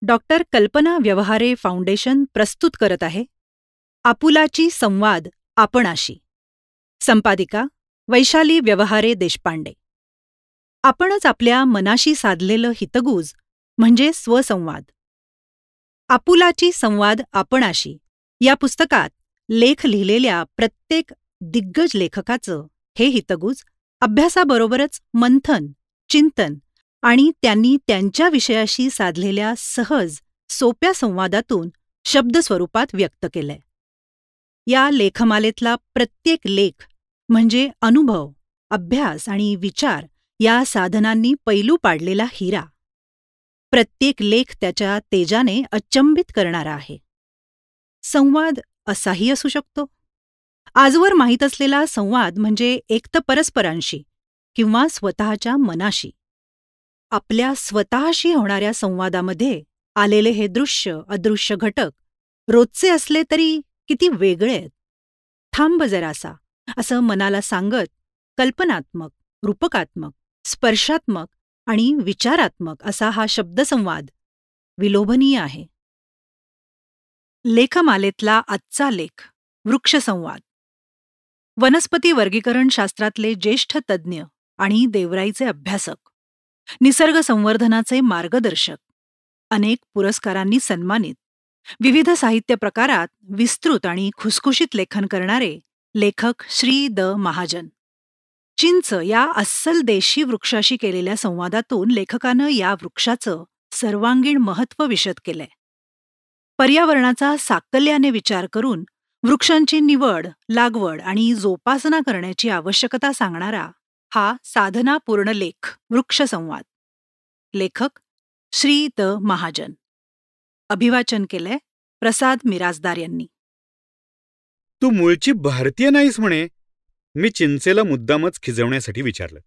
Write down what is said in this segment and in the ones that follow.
Doctor कल्पना Vyavahare foundation प्रस्तुत करत आहे आपुलाची संवाद आपणाशी. संपादिका वैशाली व्यवहारे देशपांडे. आपणच आपल्या मनाशी साधलेलं हितगुज म्हणजे स्वसंवाद. आपुलाची संवाद आपणाशी या पुस्तकात लेख लिहिलेल्या प्रत्येक दिग्गज लेखकाचं हे हितगुज अभ्यासाबरोबरच मंथन, चिंतन आणि त्यांनी त्यांच्या विषयाशी साधलेल्या सहज, सोप्या संवादातून शब्दस्वरूपात व्यक्त केलंय. या लेखमालेतला प्रत्येक लेख म्हणजे अनुभव, अभ्यास आणि विचार या साधनांनी पैलू पाडलेला हिरा. प्रत्येक लेख त्याच्या तेजाने अचंबित करणारा आहे. संवाद असाही असू शकतो. आजवर माहीत असलेला संवाद म्हणजे एक तर परस्परांशी किंवा स्वतःच्या मनाशी. आपल्या स्वतःशी होणाऱ्या संवादामध्ये आलेले हे दृश्य अदृश्य घटक रोजचे असले तरी किती वेगळे आहेत. थांब जरासा असं मनाला सांगत कल्पनात्मक, रूपकात्मक, स्पर्शात्मक आणि विचारात्मक असा हा शब्दसंवाद विलोभनीय आहे. लेखमालेतला आजचा लेख वृक्षसंवाद. वनस्पती वर्गीकरण शास्त्रातले ज्येष्ठ तज्ज्ञ आणि देवराईचे अभ्यासक, निसर्ग संवर्धनाचे मार्गदर्शक, अनेक पुरस्कारांनी सन्मानित, विविध साहित्य प्रकारात विस्तृत आणि खुसखुशीत लेखन करणारे लेखक श्री द महाजन. चिंच या अस्सल देशी वृक्षाशी केलेल्या संवादातून लेखकानं या वृक्षाचं सर्वांगीण महत्त्व विशद केलंय. पर्यावरणाचा साकल्याने विचार करून वृक्षांची निवड, लागवड आणि जोपासना करण्याची आवश्यकता सांगणारा हा साधनापूर्ण लेख वृक्षसंवाद. लेखक श्री द महाजन. अभिवाचन केलंय प्रसाद मिराजदार यांनी. तू मूळची भारतीय नाहीस म्हणे. मी चिंचेला मुद्दामच खिजवण्यासाठी विचारलं.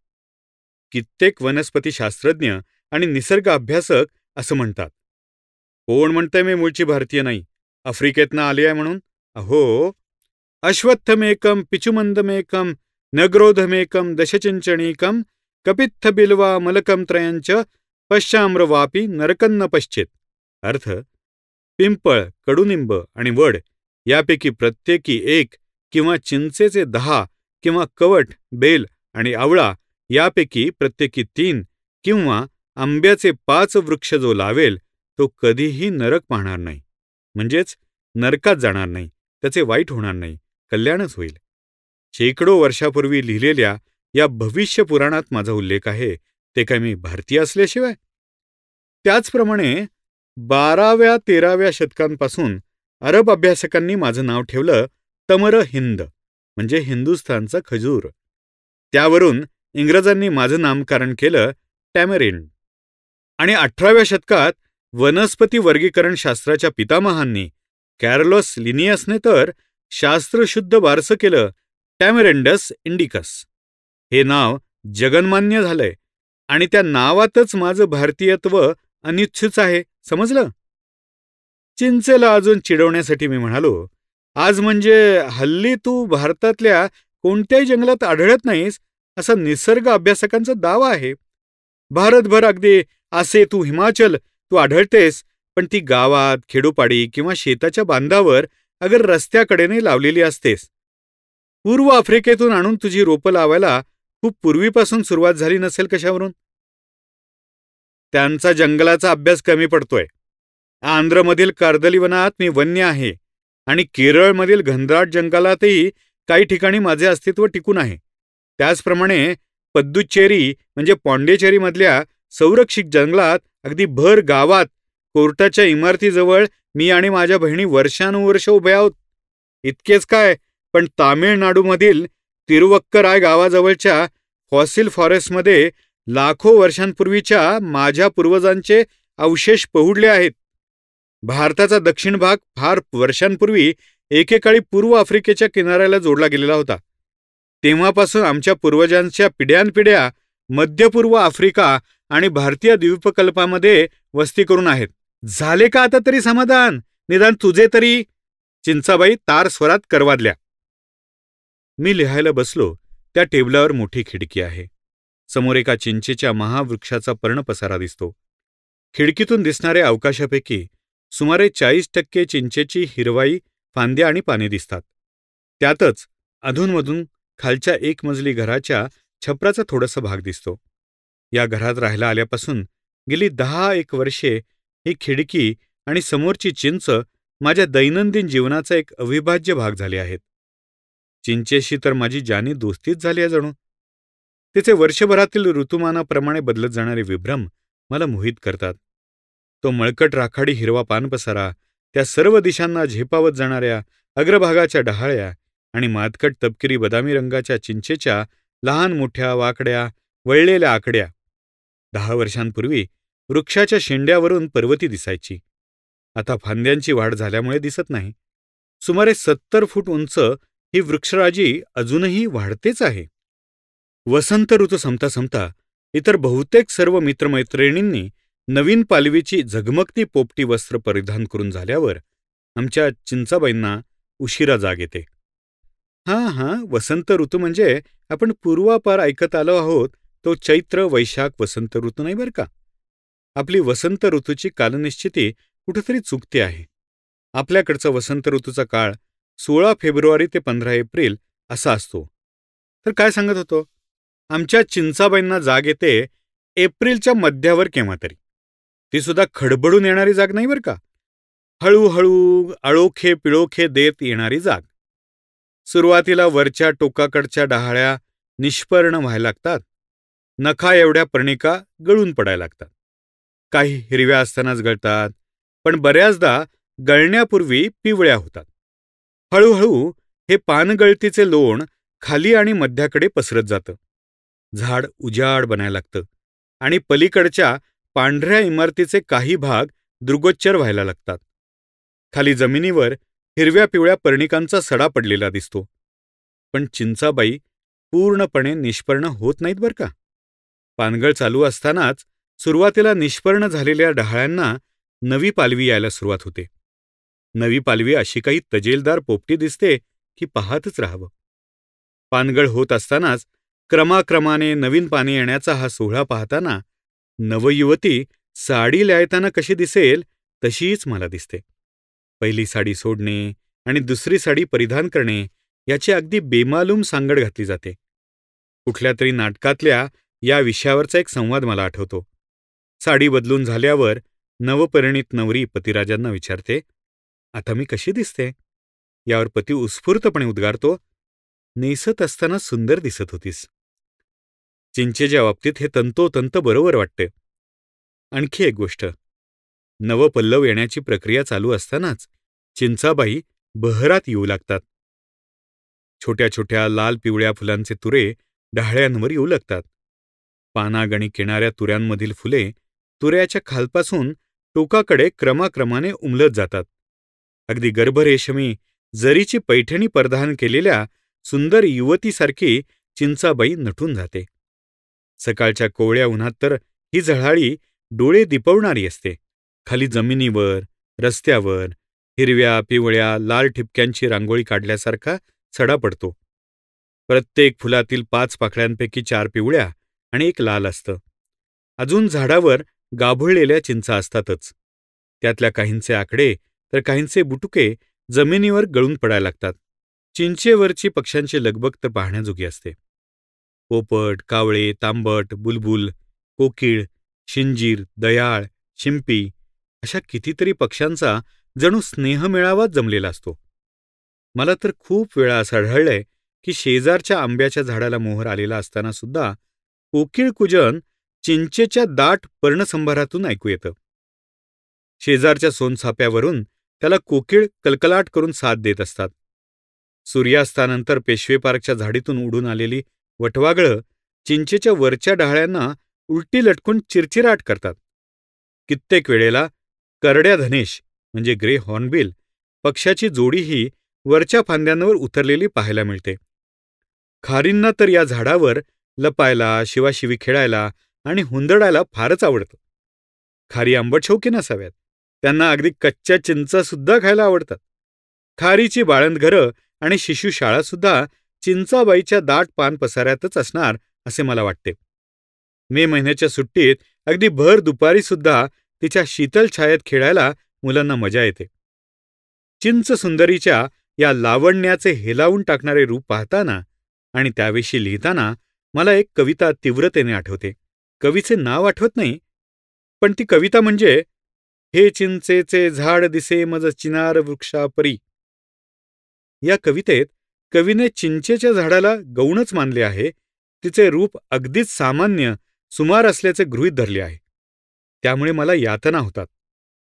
कित्येक वनस्पतीशास्त्रज्ञ आणि निसर्ग अभ्यासक असं म्हणतात. कोण म्हणतंय मी मूळची भारतीय नाही, आफ्रिकेतनं आली आहे म्हणून? अहो, अश्वत्थमेकम पिचुमंदमेकम नग्रोधमेकम दशचिंचणीकम कपित्थ बिल्वा मलकम त्रयंच पश्चाम्रवापी नरकन्न पश्चेत. अर्थ, पिंपळ, कडुनिंब आणि वड यापैकी प्रत्येकी एक किंवा चिंचेचे 10 किंवा कवट, बेल आणि आवळा यापैकी प्रत्येकी 3 किंवा आंब्याचे 5 वृक्ष जो लावेल तो कधीही नरक पाहणार नाही. म्हणजेच नरकात जाणार नाही, त्याचे वाईट होणार नाही, कल्याणच होईल. शेकडो वर्षापूर्वी लिहिलेल्या या भविष्य पुराणात माझा उल्लेख आहे, ते काय मी भारतीय असल्याशिवाय? त्याचप्रमाणे 12व्या 13व्या शतकांपासून अरब अभ्यासकांनी माझं नाव ठेवलं तमर हिंद, म्हणजे हिंदुस्थानचा खजूर. त्यावरून इंग्रजांनी माझं नामकरण केलं टॅमरिंड. आणि 18व्या शतकात वनस्पती वर्गीकरण शास्त्राच्या पितामहांनी कॅरलोस लिनियसने तर शास्त्रशुद्ध बारसं केलं टॅमरिंडस इंडिकस. हे नाव जगन्मान्य झालंय आणि त्या नावातच माझं भारतीयत्व अनिच्छूच आहे, समजलं? चिंचेला अजून चिडवण्यासाठी मी म्हणालो, आज म्हणजे हल्ली तू भारतातल्या कोणत्याही जंगलात आढळत नाहीस असा निसर्ग अभ्यासकांचा दावा आहे. भारतभर अगदी असे तू हिमाचल तू आढळतेस, पण ती गावात, खेडोपाडी किंवा शेताच्या बांधावर अगर रस्त्याकडेने लावलेली असतेस. पूर्व आफ्रिकेतून आणून तुझी रोपं लावायला खूप पूर्वीपासून सुरुवात झाली नसेल कशावरून? त्यांचा जंगलाचा अभ्यास कमी पडतोय. आंध्रमधील कार्दली वनात मी वन्य आहे आणि केरळमधील घनदाट जंगलातही काही ठिकाणी माझे अस्तित्व टिकून आहे. त्याचप्रमाणे पद्दुचेरी म्हणजे पॉंडेचेरीमधल्या संरक्षित जंगलात अगदी भर गावात कोर्टाच्या इमारतीजवळ मी आणि माझ्या बहिणी वर्षानुवर्ष उभे आहोत. इतकेच काय, पण तामिळनाडूमधील तिरुवक्कराय गावाजवळच्या फॉसिल फॉरेस्टमध्ये लाखो वर्षांपूर्वीच्या माझ्या पूर्वजांचे अवशेष पहुडले आहेत. भारताचा दक्षिण भाग फार वर्षांपूर्वी एकेकाळी पूर्व आफ्रिकेच्या किनाऱ्याला जोडला गेलेला होता. तेव्हापासून आमच्या पूर्वजांच्या पिढ्यानपिढ्या मध्यपूर्व आफ्रिका आणि भारतीय द्वीपकल्पामध्ये वस्ती करून आहेत. झाले का आता तरी समाधान? निदान तुझे तरी? चिंचाबाई तार स्वरात करवादल्या. मी लिहायला बसलो त्या टेबलावर मोठी खिडकी आहे. समोर एका चिंचेच्या महावृक्षाचा पर्णपसारा दिसतो. खिडकीतून दिसणाऱ्या अवकाशापैकी सुमारे 40% चिंचेची हिरवाई फांद्या आणि पाने दिसतात. त्यातच अधूनमधून खालच्या एक मजली घराच्या छपराचा थोडासा भाग दिसतो. या घरात राहायला आल्यापासून गेली 10 वर्षे ही खिडकी आणि समोरची चिंच माझ्या दैनंदिन जीवनाचा एक अविभाज्य भाग झाले आहेत. चिंचेशी तर माझी जानी दोस्तीच झाली आहे जणू. तिचे वर्षभरातील ऋतुमानाप्रमाणे बदलत जाणारे विभ्रम मला मोहित करतात. तो मळकट राखाडी हिरवा पानपसारा, त्या सर्व दिशांना झेपावत जाणाऱ्या अग्रभागाच्या डहाळ्या आणि मातकट तपकिरी बदामी रंगाच्या चिंचेच्या लहान मोठ्या वाकड्या वळलेल्या आकड्या. 10 वर्षांपूर्वी वृक्षाच्या शेंड्यावरून पर्वती दिसायची. आता फांद्यांची वाढ झाल्यामुळे दिसत नाही. सुमारे 70 फूट उंच ही वृक्षराजी अजूनही वाढतेच आहे. वसंत ऋतू संपता संपता इतर बहुतेक सर्व मित्रमैत्रिणींनी नवीन पालवीची झगमगती पोपटी वस्त्र परिधान करून झाल्यावर आमच्या चिंचाबाईंना उशिरा जाग येते. वसंत ऋतू म्हणजे आपण पूर्वापार ऐकत आलो आहोत तो चैत्र वैशाख वसंत ऋतू नाही बरं का. आपली वसंत ऋतूची कालनिश्चिती कुठेतरी चुकते आहे. आपल्याकडचा वसंत ऋतूचा काळ 16 फेब्रुवारी ते 15 एप्रिल असा असतो. तर काय सांगत होतो, आमच्या चिंचाबाईंना जाग येते एप्रिलच्या मध्यावर केव्हा तरी. ती सुद्धा खडबडून येणारी जाग नाही बरं का, हळूहळू आळोखे पिळोखे देत येणारी जाग. सुरुवातीला वरच्या टोकाकडच्या डहाळ्या निष्पर्ण व्हायला लागतात. नखा एवढ्या पर्णिका गळून पडायला लागतात. काही हिरव्या असतानाच गळतात, पण बऱ्याचदा गळण्यापूर्वी पिवळ्या होतात. हळूहळू हे पानगळतीचे लोण खाली आणि मध्याकडे पसरत जातं. झाड उजाड बनायला लागतं आणि पलीकडच्या पांढऱ्या इमारतीचे काही भाग दृगोच्चर व्हायला लागतात. खाली जमिनीवर हिरव्या पिवळ्या पर्णिकांचा सडा पडलेला दिसतो. पण चिंचाबाई पूर्णपणे निष्पर्ण होत नाहीत बरं का. पानगळ चालू असतानाच सुरुवातीला निष्पर्ण झालेल्या डहाळ्यांना नवी पालवी यायला सुरुवात होते. नवी पालवी अशी काही तजेलदार पोपटी दिसते की पाहतच राहावं. पानगळ होत असतानाच क्रमाक्रमाने नवीन पाने येण्याचा हा सोहळा पाहताना नवयुवती साडी ल्यायताना कशी दिसेल तशीच मला दिसते. पहिली साडी सोडणे आणि दुसरी साडी परिधान करणे याची अगदी बेमालूम सांगड घातली जाते. कुठल्या तरी नाटकातल्या या विषयावरचा एक संवाद मला आठवतो. साडी बदलून झाल्यावर नवपरिणीत नवरी पतिराजांना विचारते, आता मी कशी दिसते? यावर पती उत्स्फूर्तपणे उद्गारतो, नेसत असताना सुंदर दिसत होतीस. चिंचेच्या बाबतीत हे तंतोतंत बरोबर वाटते. आणखी एक गोष्ट, नवपल्लव येण्याची प्रक्रिया चालू असतानाच चिंचाबाई बहरात येऊ लागतात. छोट्या छोट्या लाल पिवळ्या फुलांचे तुरे डहाळ्यांवर येऊ लागतात. पानागणिक येणाऱ्या तुऱ्यांमधील फुले तुऱ्याच्या खालपासून टोकाकडे क्रमाक्रमाने उमलत जातात. अगदी गर्भरेशमी जरीची पैठणी परिधान केलेल्या सुंदर युवतीसारखी चिंचाबाई नटून जाते. सकाळच्या कोवळ्या उन्हात तर ही झळाळी डोळे दिपवणारी असते. खाली जमिनीवर रस्त्यावर हिरव्या पिवळ्या लाल ठिपक्यांची रांगोळी काढल्यासारखा सडा पडतो. प्रत्येक फुलातील 5 पाकळ्यांपैकी 4 पिवळ्या आणि 1 लाल असतं. अजून झाडावर गाभुळलेल्या चिंचा असतातच. त्यातल्या काहींचे आकडे तर काहींचे बुटुके जमिनीवर गळून पडायला लागतात. चिंचेवरची पक्ष्यांची लगबग तर पाहण्याजोगी असते. पोपट, कावळे, तांबट, बुलबुल, कोकिळ, शिंजीर, दयाळ, शिंपी अशा कितीतरी पक्ष्यांचा जणू स्नेहमेळावाच जमलेला असतो. मला तर खूप वेळा असं आढळलंय की शेजारच्या आंब्याच्या झाडाला मोहर आलेला असताना सुद्धा कोकिळ कुजन चिंचेच्या दाट पर्णसंभारातून ऐकू येतं. शेजारच्या सोनचाफ्यावरून त्याला कोकिळ कलकलाट करून साथ देत असतात. सूर्यास्तानंतर पेशवे पार्कच्या झाडीतून उडून आलेली वटवागळं चिंचेच्या वरच्या डहाळ्यांना उलटी लटकून चिरचिराट करतात. कित्येक वेळेला करड्या धनेश म्हणजे ग्रे हॉर्नबिल पक्ष्याची जोडीही वरच्या फांद्यांवर उतरलेली पाहायला मिळते. खारींना तर या झाडावर लपायला, शिवाशिवी खेळायला आणि हुंदडायला फारच आवडतं. खारी आंबट शौकी नसाव्यात, त्यांना अगदी कच्च्या चिंचासुद्धा खायला आवडतात. खारीची बाळंतघरं आणि शिशुशाळासुद्धा चिंचाबाईच्या दाट पान पसाऱ्यातच असणार असे मला वाटते. मे महिन्याच्या सुट्टीत अगदी भर दुपारीसुद्धा तिच्या शीतल छायेत खेळायला मुलांना मजा येते. चिंच सुंदरीच्या या लावण्याचे हेलावून टाकणारे रूप पाहताना आणि त्याविषयी लिहिताना मला एक कविता तीव्रतेने आठवते. कवीचे नाव आठवत नाही, पण ती कविता म्हणजे हे चिंचेचे झाड दिसे मज चिनार वृक्षापरी. या कवितेत कवीने चिंचेच्या झाडाला गौणच मानले आहे. तिचे रूप अगदीच सामान्य सुमार असल्याचे गृहीत धरले आहे. त्यामुळे मला यातना होतात.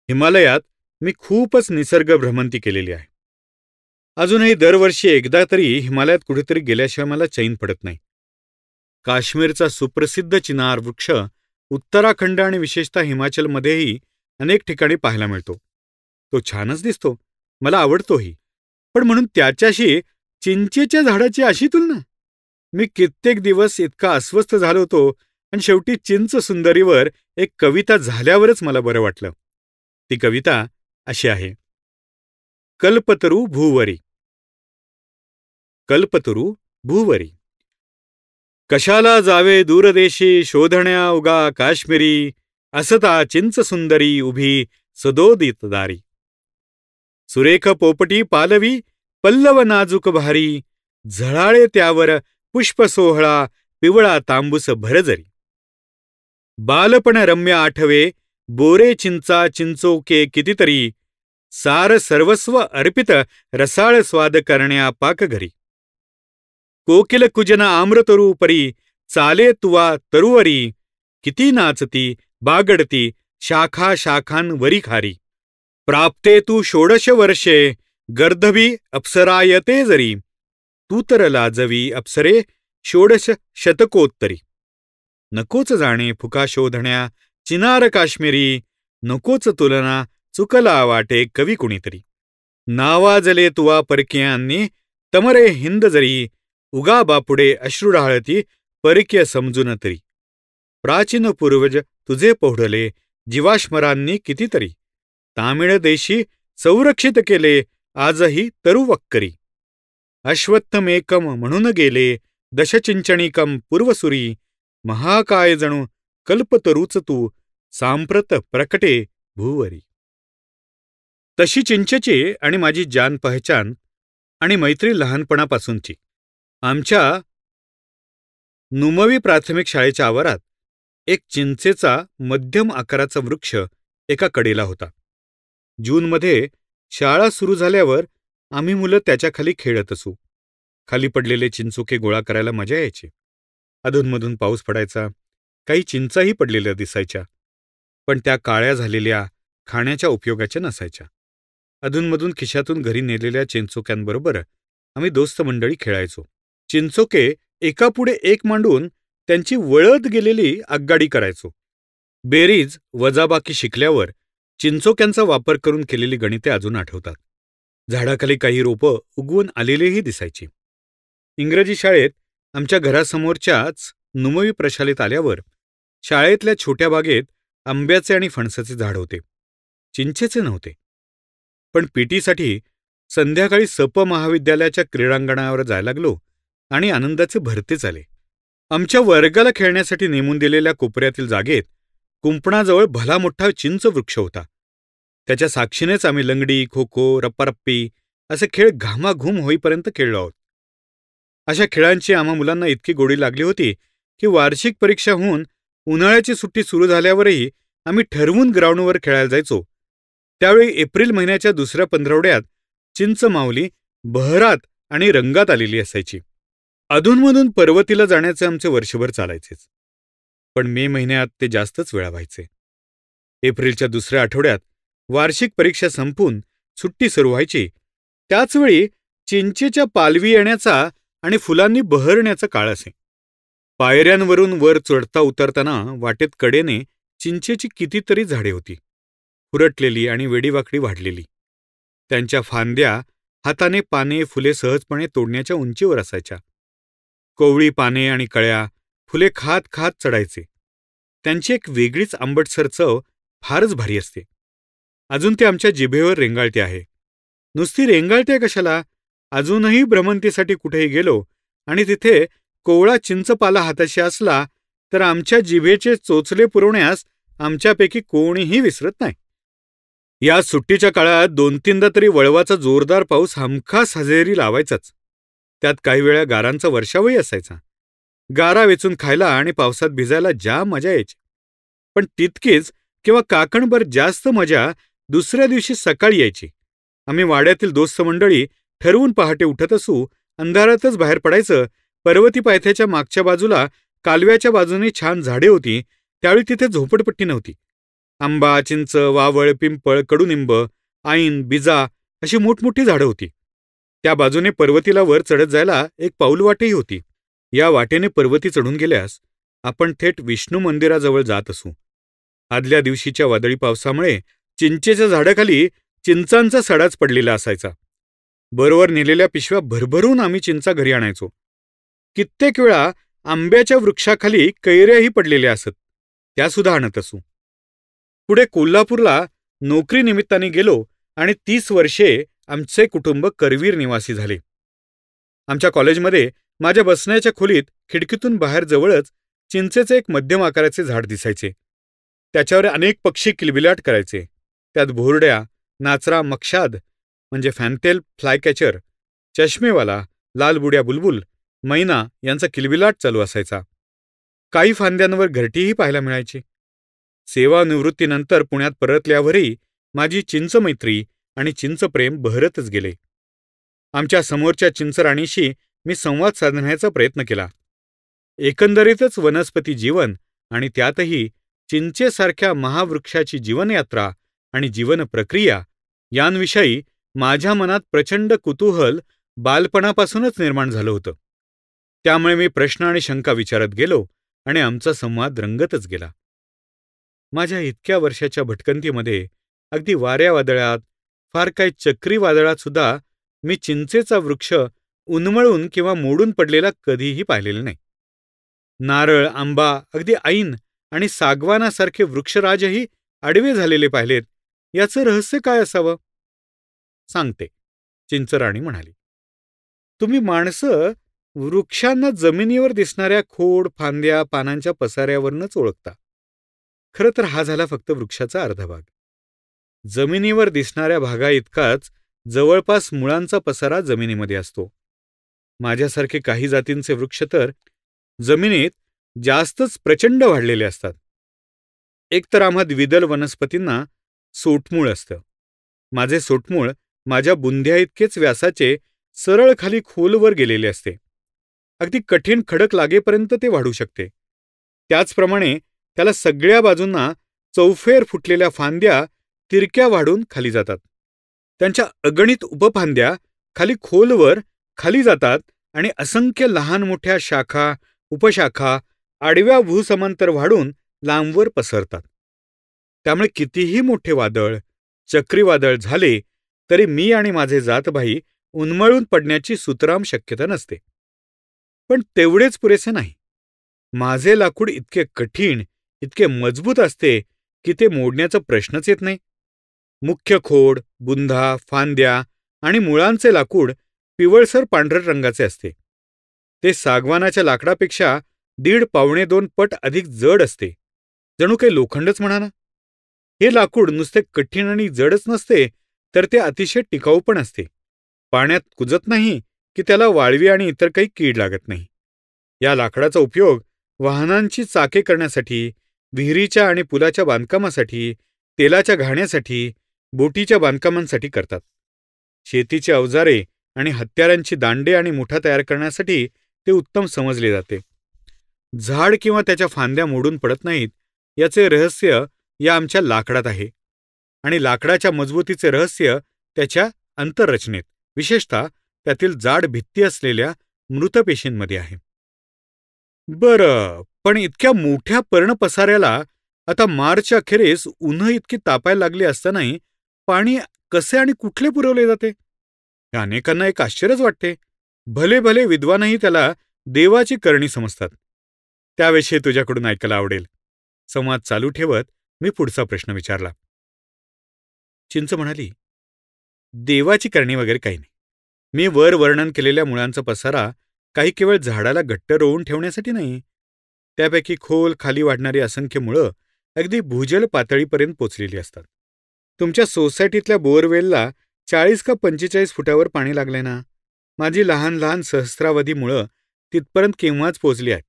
हिमालयात मी खूपच निसर्ग भ्रमंती केलेली आहे. अजूनही दरवर्षी एकदा तरी हिमालयात कुठेतरी गेल्याशिवाय मला चैन पडत नाही. काश्मीरचा सुप्रसिद्ध चिनार वृक्ष उत्तराखंड आणि विशेषतः हिमाचलमध्येही अनेक ठिकाणी पाहायला मिळतो. तो छानच दिसतो, मला आवडतोही. पण म्हणून त्याच्याशी चिंचेच्या झाडाची अशी तुलना? मी कित्येक दिवस इतका अस्वस्थ झालो होतो आणि शेवटी चिंच सुंदरीवर एक कविता झाल्यावरच मला बरं वाटलं. ती कविता अशी आहे. कल्पतरू भूवरी. कल्पतरू भूवरी. कशाला जावे दूरदेशी शोधण्या उगा काश्मीरी, असता चिंच सुंदरी उभी सदोदित दारी. सुरेख पोपटी पालवी पल्लव नाजूक भारी, झळाळे त्यावर पुष्प सोहळा पिवळा तांबूस भरजरी. बालपण रम्य आठवे बोरे चिंचा चिंचोके कितीतरी, सार सर्वस्व अर्पित रसाळ स्वाद करण्या पाकघरी. कोकिल कुजन आम्रतरू परी चाले तुवा तरुवरी, किती नाचती बागडती शाखा शाखांवरी खारी. प्राप्ते तू 16 वर्षे गर्दभी अप्सरायते जरी, तू तर लाजवी अप्सरे 16 शतकोत्तरी. नकोच जाणे फुका शोधण्या चिनार काश्मीरी, नकोच तुलना चुकला वाटे कवी कुणीतरी. नावाजले तुवा परकीयांनी तमरे हिंद जरी, उगा बापुडे अश्रू ढाळती परकीय समजून तरी. प्राचीन पूर्वज तुझे पोढले जीवाश्मरांनी कितीतरी, तामिळ देशी संरक्षित केले आजही तरुवक्करी. अश्वत्थमेकम म्हणून गेले दशचिंचणिकम पूर्वसुरी, महाकाय जणू कल्पतरूच तू सांप्रत प्रकटे भूवरी. तशी चिंचेची आणि माझी जान पहचान आणि मैत्री लहानपणापासूनची. आमच्या नुमवी प्राथमिक शाळेच्या आवारात एक चिंचेचा मध्यम आकाराचा वृक्ष एका कडेला होता. जूनमध्ये शाळा सुरू झाल्यावर आम्ही मुलं त्याच्याखाली खेळत असू. खाली पडलेले चिंचोके गोळा करायला मजा यायची. अधूनमधून पाऊस पडायचा, काही चिंचाही पडलेल्या दिसायच्या, पण त्या काळ्या झालेल्या खाण्याच्या उपयोगाच्या नसायच्या. अधूनमधून खिशातून घरी नेलेल्या चिंचोक्यांबरोबर आम्ही दोस्त मंडळी खेळायचो. चिंचोके एकापुढे एक मांडून त्यांची वळत गेलेली आगगाडी करायचो. बेरीज वजाबाकी शिकल्यावर चिंचोक्यांचा वापर करून केलेली गणिते अजून आठवतात. झाडाखाली काही रोपं उगवून आलेलीही दिसायची. इंग्रजी शाळेत आमच्या घरासमोरच्याच नुमवी प्रशालेत आल्यावर शाळेतल्या छोट्या बागेत आंब्याचे आणि फणसाचे झाड होते, चिंचेचे नव्हते. पण पीटीसाठी संध्याकाळी सप महाविद्यालयाच्या क्रीडांगणावर जायला लागलो आणि आनंदाचे भरते झाले. आमच्या वर्गाला खेळण्यासाठी नेमून दिलेल्या कोपऱ्यातील जागेत कुंपणाजवळ भला मोठा चिंच वृक्ष होता. त्याच्या साक्षीनेच आम्ही लंगडी, खो खो, रप्पारप्पी असे खेळ घामाघूम होईपर्यंत खेळलो आहोत. अशा खेळांची आम्हा मुलांना इतकी गोडी लागली होती की वार्षिक परीक्षा होऊन उन्हाळ्याची सुट्टी सुरू झाल्यावरही आम्ही ठरवून ग्राउंडवर खेळायला जायचो. त्यावेळी एप्रिल महिन्याच्या दुसऱ्या पंधरवड्यात चिंच माऊली बहरात आणि रंगात आलेली असायची. अधूनमधून पर्वतीला जाण्याचे आमचे वर्षभर चालायचेच, पण मे महिन्यात ते जास्तच वेळा व्हायचे. एप्रिलच्या दुसऱ्या आठवड्यात वार्षिक परीक्षा संपून सुट्टी सुरू व्हायची. त्याचवेळी चिंचेच्या पालवी येण्याचा आणि फुलांनी बहरण्याचा काळ असे. पायऱ्यांवरून वर चढता उतरताना वाटेत कडेने चिंचेची कितीतरी झाडे होती, फुरटलेली आणि वेडीवाकडी वाढलेली. त्यांच्या फांद्या हाताने पाने फुले सहजपणे तोडण्याच्या उंचीवर असायच्या. कोवळी पाने आणि कळ्या फुले खात खात चढायचे. त्यांची एक वेगळीच आंबटसर चव फारच भारी असते. अजून ते आमच्या जिभेवर रेंगाळते आहे. नुसती रेंगाळते कशाला, अजूनही भ्रमंतीसाठी कुठेही गेलो आणि तिथे कोवळा चिंचपाला हाताशी असला तर आमच्या जिभेचे चोचले पुरवण्यास आमच्यापैकी कोणीही विसरत नाही. या सुट्टीच्या काळात 2-3दा तरी वळवाचा जोरदार पाऊस हमखास हजेरी लावायचाच. त्यात काही वेळा गारांचा वर्षावही असायचा. गारा वेचून खायला आणि पावसात भिजायला ज्या मजा यायची. पण तितकीच किंवा काकणभर जास्त मजा दुसऱ्या दिवशी सकाळी यायची. आम्ही वाड्यातील दोस्त मंडळी ठरवून पहाटे उठत असू, अंधारातच बाहेर पडायचं. पर्वती पायथ्याच्या मागच्या बाजूला कालव्याच्या बाजूने छान झाडे होती. त्यावेळी तिथे झोपडपट्टी नव्हती. आंबा, चिंच, वावळ, पिंपळ, कडुनिंब, ऐन, बिजा अशी मोठमोठी झाडं होती. त्या बाजूने पर्वतीला वर चढत जायला एक पाऊलवाटही होती. या वाटेने पर्वती चढून गेल्यास आपण थेट विष्णू मंदिराजवळ जात असू. आदल्या दिवशीच्या वादळी पावसामुळे चिंचेच्या झाडाखाली चिंचांचा सडाच पडलेला असायचा. बरोबर नेलेल्या पिशव्या भरभरून आम्ही चिंचा घरी आणायचो. कित्येक वेळा आंब्याच्या वृक्षाखाली कैऱ्याही पडलेल्या असत, त्यासुद्धा आणत असू. पुढे कोल्हापूरला नोकरीनिमित्ताने गेलो आणि 30 वर्षे आमचे कुटुंब करवीर निवासी झाले. आमच्या कॉलेजमध्ये माझ्या बसण्याच्या खोलीत खिडकीतून बाहेर जवळच चिंचेचे एक मध्यम आकाराचे झाड दिसायचे. त्याच्यावर अनेक पक्षी किलबिलाट करायचे. त्यात भोरड्या, नाचरा, मक्षाद म्हणजे फॅन्टेल फ्लायकॅचर, चष्मेवाला, लालबुड्या बुलबुल, मैना यांचा किलबिलाट चालू असायचा. काही फांद्यांवर घरटीही पाहायला मिळायची. सेवानिवृत्तीनंतर पुण्यात परतल्यावरही माझी चिंचमैत्री आणि चिंचप्रेम बहरतच गेले. आमच्या समोरच्या चिंचराणीशी मी संवाद साधण्याचा प्रयत्न केला. एकंदरीतच वनस्पती जीवन आणि त्यातही चिंचेसारख्या महावृक्षाची जीवनयात्रा आणि जीवनप्रक्रिया यांविषयी माझ्या मनात प्रचंड कुतूहल बालपणापासूनच निर्माण झालं होतं. त्यामुळे मी प्रश्न आणि शंका विचारत गेलो आणि आमचा संवाद रंगतच गेला. माझ्या इतक्या वर्षाच्या भटकंतीमध्ये अगदी वाऱ्या वादळात, फार काही चक्रीवादळात सुद्धा मी चिंचेचा वृक्ष उन्मळून किंवा मोडून पडलेला कधीही पाहिलेला नाही. नारळ, आंबा, अगदी ऐन आणि सागवानासारखे वृक्षराजही आडवे झालेले पाहिलेत. याचं रहस्य काय असावं? सांगते, चिंचराणी म्हणाली. तुम्ही माणसं वृक्षांना जमिनीवर दिसणाऱ्या खोड, फांद्या, पानांच्या पसाऱ्यावरूनच ओळखता. खरं तर हा झाला फक्त वृक्षाचा अर्धा भाग. जमिनीवर दिसणाऱ्या भागा इतकाच जवळपास मुळांचा पसारा जमिनीमध्ये असतो. माझ्यासारखे काही जातींचे वृक्ष तर जमिनीत जास्तच प्रचंड वाढलेले असतात. एकतर आम्हा द्विदल वनस्पतींना सोटमूळ असतं. माझे सोटमूळ माझ्या बुंध्या इतकेच व्यासाचे सरळ खाली खोलवर गेलेले असते. अगदी कठीण खडक लागेपर्यंत ते वाढू शकते. त्याचप्रमाणे त्याला सगळ्या बाजूंना चौफेर फुटलेल्या फांद्या तिरक्या वाढून खाली जातात. त्यांच्या अगणित उपफांद्या खाली खोलवर खाली जातात आणि असंख्य लहान मोठ्या शाखा, उपशाखा आडव्या भूसमांतर वाढून लांबवर पसरतात. त्यामुळे कितीही मोठे वादळ, चक्रीवादळ झाले तरी मी आणि माझे जातभाई उन्मळून पडण्याची सुतराम शक्यता नसते. पण तेवढेच पुरेसे नाही. माझे लाकूड इतके कठीण, इतके मजबूत असते की ते मोडण्याचा प्रश्नच येत नाही. मुख्य खोड, बुंधा, फांद्या आणि मुळांचे लाकूड पिवळसर पांढर रंगाचे असते. ते सागवानाच्या लाकडापेक्षा 1.5-2 पट अधिक जड असते. जणू काही लोखंडच म्हणा ना. हे लाकूड नुसते कठीण आणि जडच नसते, तर ते अतिशय टिकाऊ पण असते. पाण्यात कुजत नाही की त्याला वाळवी आणि इतर काही कीड लागत नाही. या लाकडाचा उपयोग वाहनांची चाके करण्यासाठी, विहिरीच्या आणि पुलाच्या बांधकामासाठी, तेलाच्या घाण्यासाठी, बोटीच्या बांधकामांसाठी करतात. शेतीची अवजारे आणि हत्यारांची दांडे आणि मुठा तयार करण्यासाठी ते उत्तम समजले जाते. झाड किंवा त्याच्या फांद्या मोडून पडत नाहीत याचे रहस्य या आमच्या लाकडात आहे. आणि लाकडाच्या मजबूतीचे रहस्य त्याच्या अंतररचनेत, विशेषतः त्यातील जाड भित्ती असलेल्या मृतपेशींमध्ये आहे. बरं, पण इतक्या मोठ्या पर्णपसाऱ्याला आता मार्चच्या अखेरीस उन्ह इतकी तापायला लागली असतानाही पाणी कसे आणि कुठले पुरवले जाते? हे अनेकांना एक आश्चर्यच वाटते. भले भले विद्वानही त्याला देवाची करणी समजतात. त्याविषयी तुझ्याकडून ऐकायला आवडेल. संवाद चालू ठेवत मी पुढचा प्रश्न विचारला. चिंच म्हणाली, देवाची करणी वगैरे काही नाही. मी वर वर्णन केलेल्या मुळांचा पसारा काही केवळ झाडाला घट्ट रोवून ठेवण्यासाठी नाही. त्यापैकी खोल खाली वाढणारी असंख्य मुळं अगदी भूजल पातळीपर्यंत पोचलेली असतात. तुमच्या सोसायटीतल्या बोअरवेलला 40 का 45 फुटावर पाणी लागलंय ना. माझी लहान लहान सहस्रावधी मुळं तिथपर्यंत केव्हाच पोचली आहेत.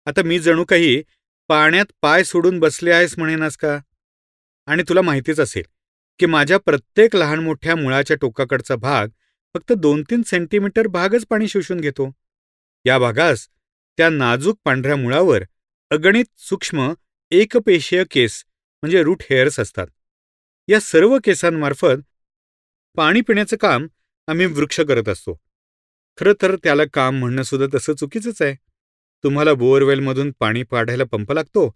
आता मी जणू काही पाण्यात पाय सोडून बसले आहेस म्हणेनास का? आणि तुला माहितीच असेल की माझ्या प्रत्येक लहान मोठ्या मुळाच्या टोकाकडचा भाग फक्त 2-3 सेंटीमीटर भागच पाणी शोषून घेतो. या भागास त्या नाजूक पांढऱ्या मुळावर अगणित सूक्ष्म एकपेशीय केस म्हणजे रूट हेअर्स असतात. या सर्व केसांमार्फत पाणी पिण्याचं काम आम्ही वृक्ष करत असतो. खरं तर त्याला काम म्हणणं सुद्धा तसं चुकीचंच आहे. तुम्हाला बोअरवेलमधून पाणी काढायला पंप लागतो,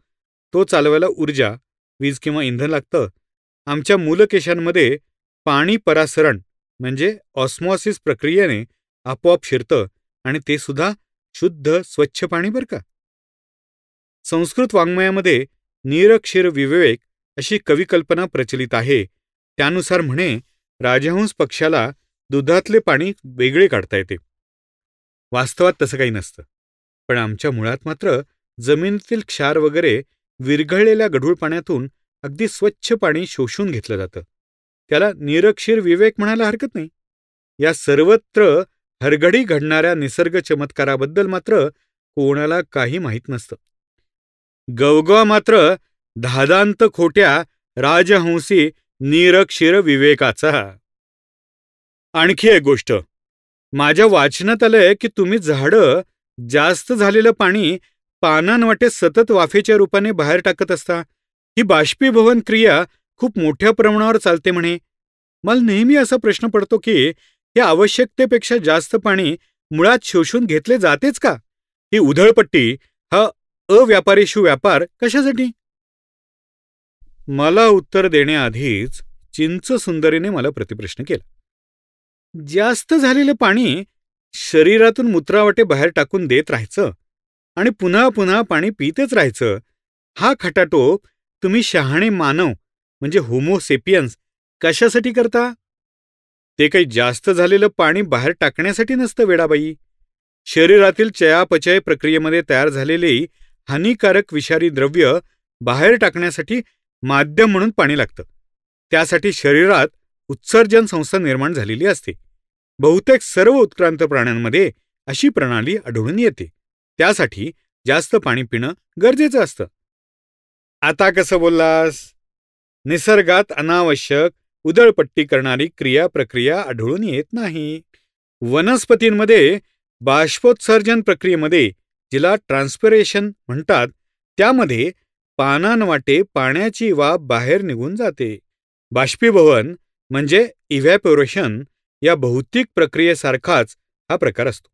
तो चालवायला ऊर्जा, वीज किंवा इंधन लागतं. आमच्या मूलकेशांमध्ये पाणी परासरण म्हणजे ऑस्मॉसिस प्रक्रियेने आपोआप शिरतं आणि ते सुद्धा शुद्ध स्वच्छ पाणी बरं का. संस्कृत वाङ्मयामध्ये नीर क्षीर विवेक अशी कविकल्पना प्रचलित आहे. त्यानुसार म्हणे राजहंस पक्षाला दुधातले पाणी वेगळे काढता येते. वास्तवात तसं काही नसतं. पण आमच्या मुळात मात्र जमिनीतील क्षार वगैरे विरघळलेल्या गढूळ पाण्यातून अगदी स्वच्छ पाणी शोषून घेतलं जातं. त्याला निरक्षीर विवेक म्हणायला हरकत नाही. या सर्वत्र हरघडी घडणाऱ्या निसर्ग चमत्काराबद्दल मात्र कोणाला काही माहीत नसतं. गवगवा मात्र धादांत खोट्या राजहंसी निरक्षीर विवेकाचा. आणखी एक गोष्ट माझ्या वाचनात आलंय की तुम्ही झाडं जास्त झालेलं पाणी पानांवाटे सतत वाफेच्या रूपाने बाहेर टाकत असता. ही बाष्पीभवन क्रिया खूप मोठ्या प्रमाणावर चालते म्हणे. मला नेहमी असा प्रश्न पडतो की हे आवश्यकतेपेक्षा जास्त पाणी मुळात शोषून घेतले जातेच का? ही उधळपट्टी, हा अव्यापारीशू व्यापार कशासाठी? मला उत्तर देण्याआधीच चिंच सुंदरीने मला प्रतिप्रश्न केला. जास्त झालेलं पाणी शरीरातून मूत्रावाटे बाहेर टाकून देत राहायचं आणि पुन्हा पुन्हा पाणी पितच राहायचं, हा खटाटोप तुम्ही शहाणे मानव म्हणजे होमोसेपियन्स कशासाठी करता? ते काही जास्त झालेलं पाणी बाहेर टाकण्यासाठी नसतं वेडाबाई. शरीरातील चयापचय प्रक्रियेमध्ये तयार झालेली हानिकारक विषारी द्रव्य बाहेर टाकण्यासाठी माध्यम म्हणून पाणी लागतं. त्यासाठी शरीरात उत्सर्जन संस्था निर्माण झालेली असते. बहुतेक सर्व उत्क्रांत प्राण्यांमध्ये अशी प्रणाली आढळून येते. त्यासाठी जास्त पाणी पिणं गरजेचं असतं. आता कसं बोललास? निसर्गात अनावश्यक उधळपट्टी करणारी प्रक्रिया आढळून येत नाही. वनस्पतींमध्ये बाष्पोत्सर्जन प्रक्रियेमध्ये, जिला ट्रान्स्पिरेशन म्हणतात, त्यामध्ये पानांवाटे पाण्याची वाफ बाहेर निघून जाते. बाष्पीभवन म्हणजे इव्हॅपोरेशन या भौतिक प्रक्रियेसारखाच हा प्रकार असतो.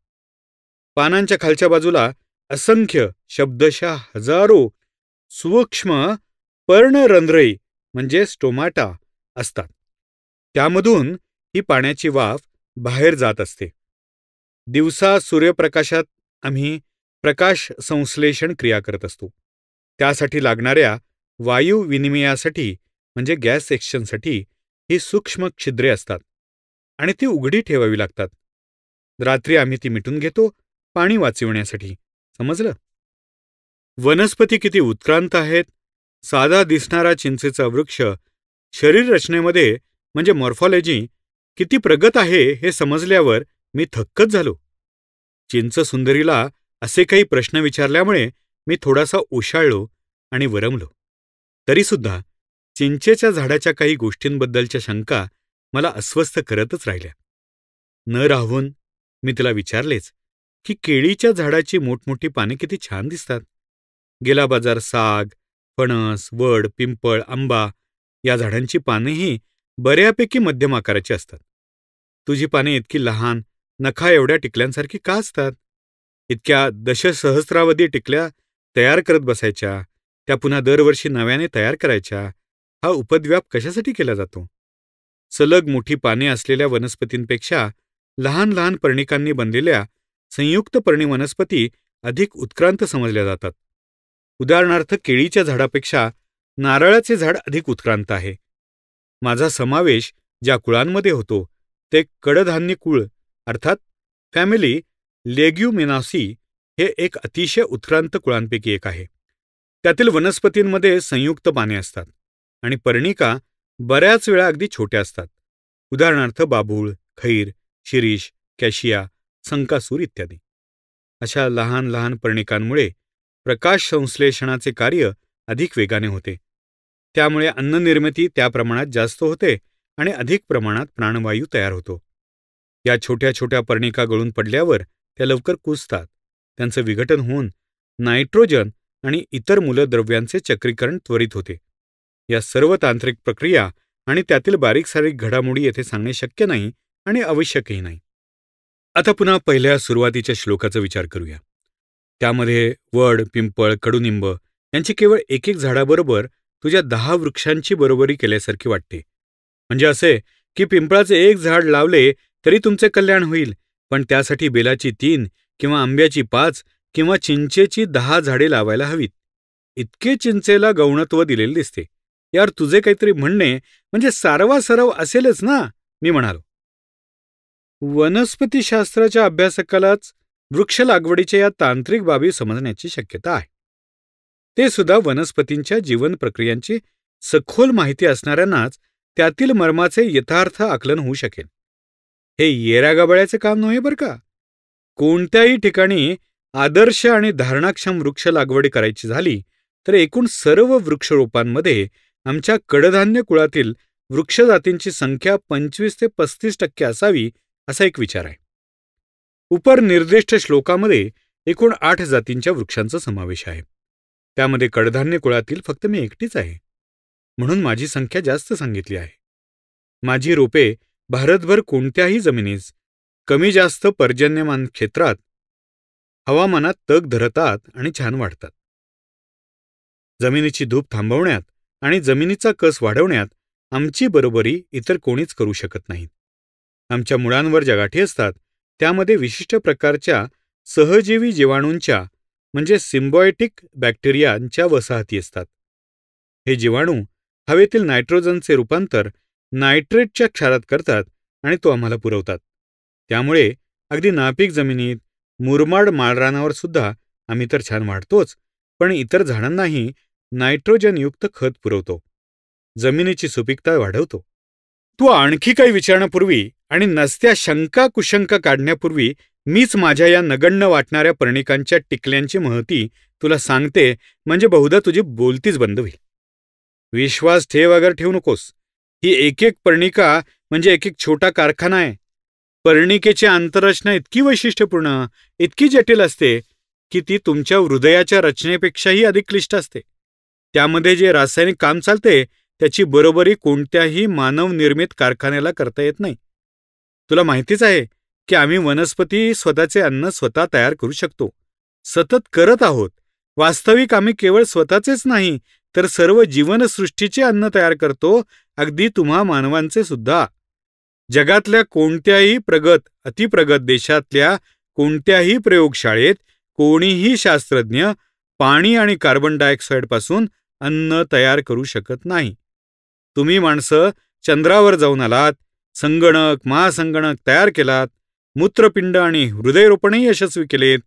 पानांच्या खालच्या बाजूला असंख्य शब्दशः हजारो सूक्ष्म पर्णरंध्रे म्हणजे स्टोमाटा असतात. त्यामधून ही पाण्याची वाफ बाहेर जात असते. दिवसा सूर्यप्रकाशात आम्ही प्रकाश संश्लेषण क्रिया करत असतो. त्यासाठी लागणाऱ्या वायू विनिमयासाठी म्हणजे गॅस एक्सचेंजसाठी ही सूक्ष्म छिद्रे असतात आणि ती उघडी ठेवावी लागतात. रात्री आम्ही ती मिटून घेतो पाणी वाचविण्यासाठी. समजलं? वनस्पती किती उत्क्रांत आहेत. साधा दिसणारा चिंचेचा वृक्ष शरीर रचनेमध्ये म्हणजे मॉर्फॉलॉजी किती प्रगत आहे हे समजल्यावर मी थक्कच झालो. चिंच सुंदरीला असे काही प्रश्न विचारल्यामुळे मी थोडासा ओशाळलो आणि वरमलो. तरीसुद्धा चिंचेच्या झाडाच्या काही गोष्टींबद्दलच्या शंका मला अस्वस्थ करतच राहिल्या. न राहून मी तिला विचारलेच की केळीच्या झाडाची मोठमोठी पाने किती छान दिसतात. गेला बाजार साग, फणस, वड, पिंपळ, आंबा या झाडांची पानेही बऱ्यापैकी मध्यम आकाराची असतात. तुझी पाने इतकी लहान, नखा एवढ्या टिकल्यांसारखी का असतात? इतक्या दशसहस्रावधी टिकल्या तयार करत बसायच्या, त्या पुन्हा दरवर्षी नव्याने तयार करायच्या, हा उपद्व्याप कशासाठी केला जातो? सलग मोठी पाने असलेल्या वनस्पतींपेक्षा लहान लहान पर्णिकांनी बनलेल्या संयुक्त पर्णी वनस्पती अधिक उत्क्रांत समजल्या जातात. उदाहरणार्थ केळीच्या झाडापेक्षा नारळाचे झाड अधिक उत्क्रांत आहे. माझा समावेश ज्या कुळांमध्ये होतो ते कडधान्य कुळ अर्थात फॅमिली लेग्युमिनासी हे एक अतिशय उत्क्रांत कुळांपैकी एक आहे. त्यातील वनस्पतींमध्ये संयुक्त पाने असतात आणि पर्णिका बऱ्याच वेळा अगदी छोट्या असतात. उदाहरणार्थ बाभूळ, खैर, शिरीष, कॅशिया, संकासूर इत्यादी. अशा लहान लहान पर्णिकांमुळे प्रकाश संश्लेषणाचे कार्य अधिक वेगाने होते. त्यामुळे अन्ननिर्मिती त्या प्रमाणात जास्त होते आणि अधिक प्रमाणात प्राणवायू तयार होतो. या छोट्या छोट्या पर्णिका गळून पडल्यावर त्या लवकर कुजतात. त्यांचं विघटन होऊन नायट्रोजन आणि इतर मूलद्रव्यांचे चक्रीकरण त्वरित होते. या सर्व तांत्रिक प्रक्रिया आणि त्यातील बारीक सारीक घडामोडी येथे सांगणे शक्य नाही आणि आवश्यकही नाही. आता पुन्हा पहिल्या सुरुवातीच्या श्लोकाचा विचार करूया. त्यामध्ये वड, पिंपळ, कडुनिंब यांची केवळ एक एक झाडाबरोबर तुझ्या 10 वृक्षांची बरोबरी केल्यासारखी वाटते. म्हणजे असे की पिंपळाचे एक झाड लावले तरी तुमचे कल्याण होईल, पण त्यासाठी बेलाची 3 किंवा आंब्याची 5 किंवा चिंचेची 10 झाडे लावायला हवीत. इतके चिंचेला गौणत्व दिलेले दिसते. यार, तुझे काहीतरी म्हणणे म्हणजे सारवासारव असेलच ना, मी म्हणालो. वनस्पतीशास्त्राच्या अभ्यासकालाच वृक्ष लागवडीच्या या तांत्रिक बाबी समजण्याची शक्यता आहे. ते सुद्धा वनस्पतींच्या जीवन प्रक्रियांची सखोल माहिती असणाऱ्यांनाच त्यातील मर्माचे यथार्थ आकलन होऊ शकेल. हे येऱ्यागाबळ्याचे काम नव्हे बरं का. कोणत्याही ठिकाणी आदर्श आणि धारणाक्षम वृक्ष लागवड करायची झाली तर एकूण सर्व वृक्षरोपांमध्ये आमच्या कडधान्य कुळातील वृक्षजातींची संख्या 25 ते 35% असावी असा एक विचार आहे. उपर निर्दिष्ट श्लोकामध्ये एकूण 8 जातींच्या वृक्षांचा समावेश आहे. त्यामध्ये कडधान्य कुळातील फक्त मी एकटीच आहे, म्हणून माझी संख्या जास्त सांगितली आहे. माझी रोपे भारतभर कोणत्याही जमिनीस कमी जास्त पर्जन्यमान क्षेत्रात हवामानात तग धरतात आणि छान वाढतात. जमिनीची धूप थांबवण्यात आणि जमिनीचा कस वाढवण्यात आमची बरोबरी इतर कोणीच करू शकत नाहीत. आमच्या मुळांवर ज्या गाठी असतात त्यामध्ये विशिष्ट प्रकारच्या सहजीवी जीवाणूंच्या म्हणजे सिम्बायोटिक बॅक्टेरियांच्या वसाहती असतात. हे जीवाणू हवेतील नायट्रोजनचे रूपांतर नायट्रेटच्या क्षारात करतात आणि तो आम्हाला पुरवतात. त्यामुळे अगदी नापीक जमिनीत, मुरमाड माळरानावर सुद्धा आम्ही तर छान वाढतोच, पण इतर झाडांनाही नायट्रोजनयुक्त खत पुरवतो, जमिनीची सुपीकता वाढवतो. तू आणखी काही विचारण्यापूर्वी आणि नसत्या शंका कुशंका काढण्यापूर्वी मीच माझ्या या नगण्य वाटणाऱ्या पर्णिकांच्या टिकल्यांची महती तुला सांगते, म्हणजे बहुधा तुझी बोलतीच बंद होईल. विश्वास ठेव अगर ठेवू नकोस. ही एक एक पर्णिका म्हणजे एक एक छोटा कारखाना आहे. पर्णिकेची आंतररचना इतकी वैशिष्ट्यपूर्ण, इतकी जटिल असते की ती तुमच्या हृदयाच्या रचनेपेक्षाही अधिक क्लिष्ट असते. त्यामध्ये जे रासायनिक काम चालते त्याची बरोबरी कोणत्याही मानवनिर्मित कारखान्याला करता येत नाही. तुला माहितीच आहे की आम्ही वनस्पती स्वतःचे अन्न स्वतः तयार करू शकतो, सतत करत आहोत. वास्तविक आम्ही केवळ स्वतःचेच नाही तर सर्व जीवनसृष्टीचे अन्न तयार करतो, अगदी तुम्हा मानवांचे सुद्धा. जगातल्या कोणत्याही प्रगत अतिप्रगत देशातल्या कोणत्याही प्रयोगशाळेत कोणीही शास्त्रज्ञ पाणी आणि कार्बन डायऑक्साईडपासून अन्न तयार करू शकत नाही. तुम्ही माणसं चंद्रावर जाऊन आलात, संगणक महासंगणक तयार केलात, मूत्रपिंड आणि हृदयरोपणही यशस्वी केलेत,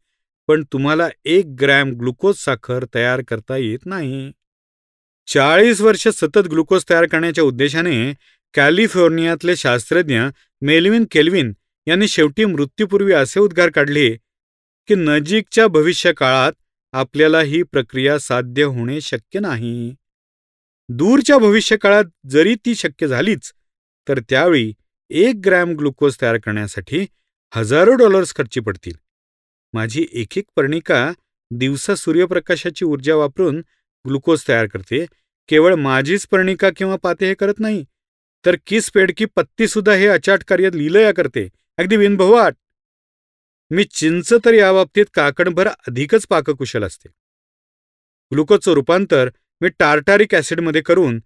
पण तुम्हाला 1 ग्रॅम ग्लुकोज साखर तयार करता येत नाही. 40 वर्ष सतत ग्लुकोज तयार करण्याच्या उद्देशाने कॅलिफोर्नियातले शास्त्रज्ञ मेल्विन केल्विन यांनी शेवटी मृत्यूपूर्वी असे उद्गार काढले की नजीकच्या भविष्यकाळात आपल्याला ही प्रक्रिया साध्य होणे शक्य नाही. दूरच्या भविष्यकाळात जरी ती शक्य झालीच तर त्यावेळी 1 ग्रॅम ग्लुकोज तयार करण्यासाठी हजारो डॉलर्स खर्ची पडतील. माझी एक एक पर्णिका दिवसा सूर्यप्रकाशाची ऊर्जा वापरून ग्लुकोज तयार करते. केवळ माझीच पर्णिका किंवा पाते हे करत नाही, तर किस पेडकी पत्ती सुद्धा हे अचाट कार्य लीलया करते, अगदी बिनभवाट. मी चिंच तर याबाबतीत काकणभर अधिकच पाककुशल असते. ग्लुकोजचं रूपांतर मी टार्टारिक ॲसिडमध्ये करून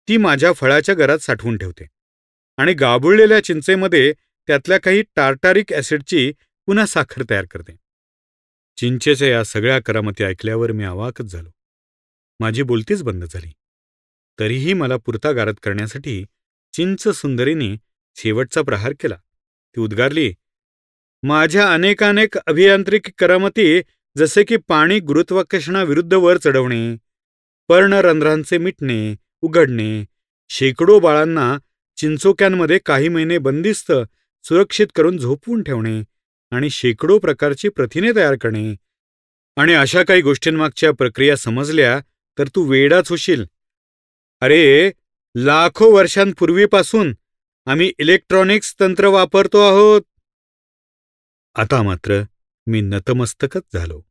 ती माझ्या फळाच्या घरात साठवून ठेवते आणि गाभुळलेल्या चिंचेमध्ये त्यातल्या काही टार्टारिक ॲसिडची पुन्हा साखर तयार करते. चिंचेच्या या सगळ्या करामती ऐकल्यावर मी अवाकच झालो. माझी बोलतीच बंद झाली. तरीही मला पुरता गारद करण्यासाठी चिंच सुंदरीने शेवटचा प्रहार केला. ती उद्गारली, माझ्या अनेकानेक अभियांत्रिकी करामती, जसे की पाणी गुरुत्वाकर्षणाविरुद्ध वर चढवणे, पर्णरंध्रांचे मिटणे, उघडणे, शेकडो बाळांना चिंचोक्यांमध्ये काही महिने बंदिस्त सुरक्षित करून झोपवून ठेवणे आणि शेकडो प्रकारची प्रथिने तयार करणे, आणि अशा काही गोष्टींमागच्या प्रक्रिया समजल्या तर तू वेडाच होशील. अरे, लाखो वर्षांपूर्वीपासून आम्ही इलेक्ट्रॉनिक्स तंत्र वापरतो आहोत. आता मात्र मी नतमस्तकच झालो.